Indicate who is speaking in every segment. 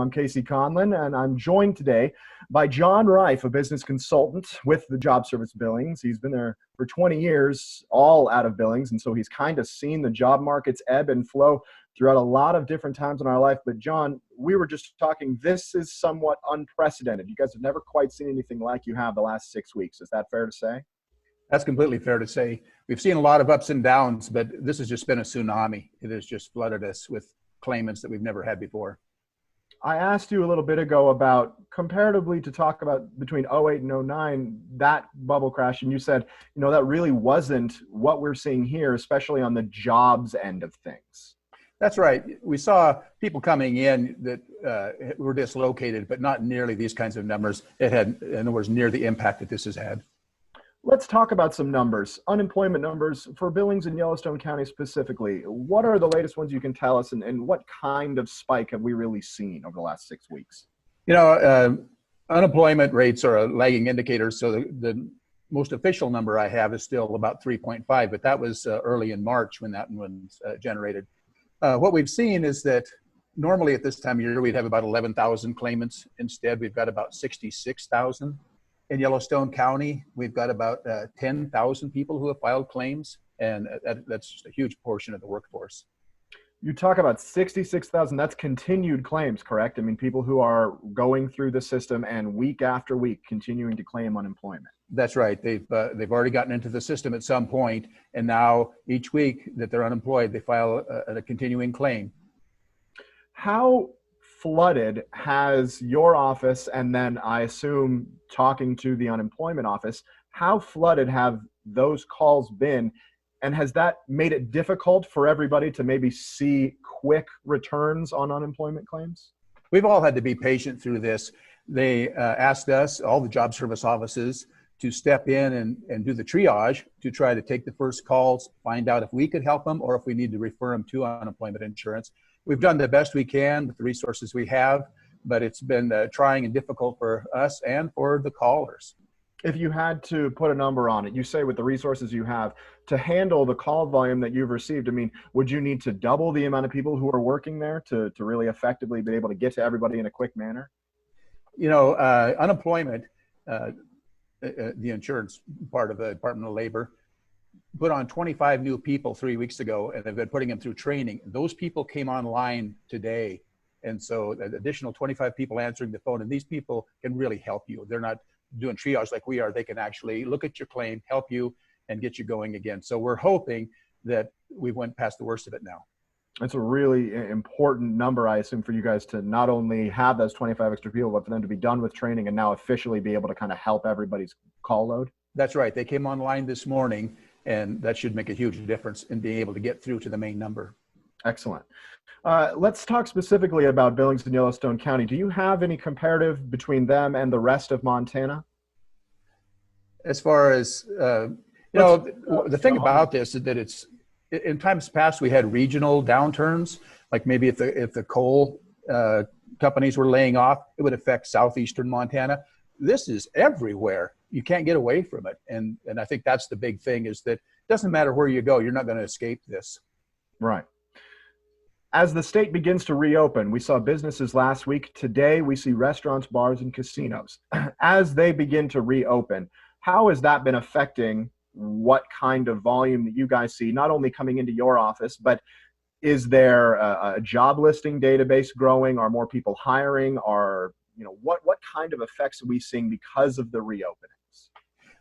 Speaker 1: I'm Casey Conlon, and I'm joined today by John Rife, a business consultant with the Job Service Billings. He's been there for 20 years, all out of Billings, and so he's kind of seen the job markets ebb and flow throughout a lot of different times in our life. But John, we were just talking, this is somewhat unprecedented. You guys have never quite seen anything like you have the last 6 weeks. Is that fair to say?
Speaker 2: That's completely fair to say. We've seen a lot of ups and downs, but this has just been a tsunami. It has just flooded us with claimants that we've never had before.
Speaker 1: I asked you a little bit ago about comparatively to talk about between '08 and '09, that bubble crash, and you said, that really wasn't what we're seeing here, especially on the jobs end of things.
Speaker 2: That's right. We saw people coming in that were dislocated, but not nearly these kinds of numbers. It had, in other words, near the impact that this has had.
Speaker 1: Let's talk about some numbers, unemployment numbers for Billings and Yellowstone County specifically. What are the latest ones you can tell us, and what kind of spike have we really seen over the last 6 weeks?
Speaker 2: Unemployment rates are a lagging indicator, so the most official number I have is still about 3.5, but that was early in March when that one was generated. What we've seen is that normally at this time of year, we'd have about 11,000 claimants. Instead, we've got about 66,000. In Yellowstone County, we've got about 10,000 people who have filed claims, and that's just a huge portion of the workforce.
Speaker 1: You talk about 66,000, that's continued claims, correct? I mean, people who are going through the system and week after week continuing to claim unemployment.
Speaker 2: That's right. They've already gotten into the system at some point, and now each week that they're unemployed, they file a continuing claim.
Speaker 1: How flooded has your office, and then I assume talking to the unemployment office, how flooded have those calls been? And has that made it difficult for everybody to maybe see quick returns on unemployment claims?
Speaker 2: We've all had to be patient through this. They asked us, all the job service offices, to step in and do the triage to try to take the first calls, find out if we could help them or if we need to refer them to unemployment insurance. We've done the best we can with the resources we have, but it's been trying and difficult for us and for the callers.
Speaker 1: If you had to put a number on it, you say with the resources you have, to handle the call volume that you've received, I mean, would you need to double the amount of people who are working there to really effectively be able to get to everybody in a quick manner?
Speaker 2: Unemployment, the insurance part of the Department of Labor, put on 25 new people 3 weeks ago, and they've been putting them through training. Those people came online today. And so the additional 25 people answering the phone, and these people can really help you. They're not doing triage like we are. They can actually look at your claim, help you, and get you going again. So we're hoping that we went past the worst of it now.
Speaker 1: That's a really important number, I assume, for you guys to not only have those 25 extra people, but for them to be done with training and now officially be able to kind of help everybody's call load.
Speaker 2: That's right. They came online this morning, and that should make a huge difference in being able to get through to the main number.
Speaker 1: Excellent. Let's talk specifically about Billings and Yellowstone County. Do you have any comparative between them and the rest of Montana?
Speaker 2: As far as, the thing about this is that it's, in times past, we had regional downturns, like maybe if the coal companies were laying off, it would affect southeastern Montana. This is everywhere. You can't get away from it. And I think that's the big thing, is that it doesn't matter where you go, you're not going to escape this.
Speaker 1: Right. As the state begins to reopen, we saw businesses last week. Today, we see restaurants, bars, and casinos. As they begin to reopen, how has that been affecting what kind of volume that you guys see, not only coming into your office, but is there a job listing database growing? Are more people hiring? What kind of effects are we seeing because of the reopenings?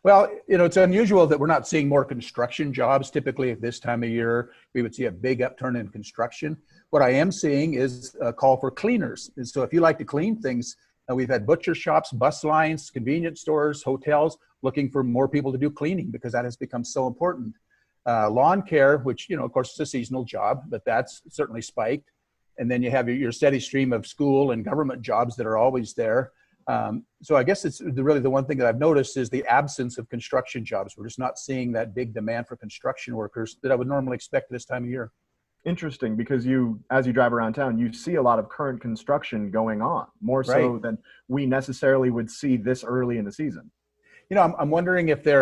Speaker 2: Well, it's unusual that we're not seeing more construction jobs. Typically at this time of year, we would see a big upturn in construction. What I am seeing is a call for cleaners. And so if you like to clean things, we've had butcher shops, bus lines, convenience stores, hotels looking for more people to do cleaning because that has become so important. Lawn care, which, of course, is a seasonal job, but that's certainly spiked. And then you have your steady stream of school and government jobs that are always there. So I guess it's really the one thing that I've noticed is the absence of construction jobs. We're just not seeing that big demand for construction workers that I would normally expect this time of year.
Speaker 1: Interesting, because as you drive around town, you see a lot of current construction going on, more so than we necessarily would see this early in the season.
Speaker 2: I'm wondering if they're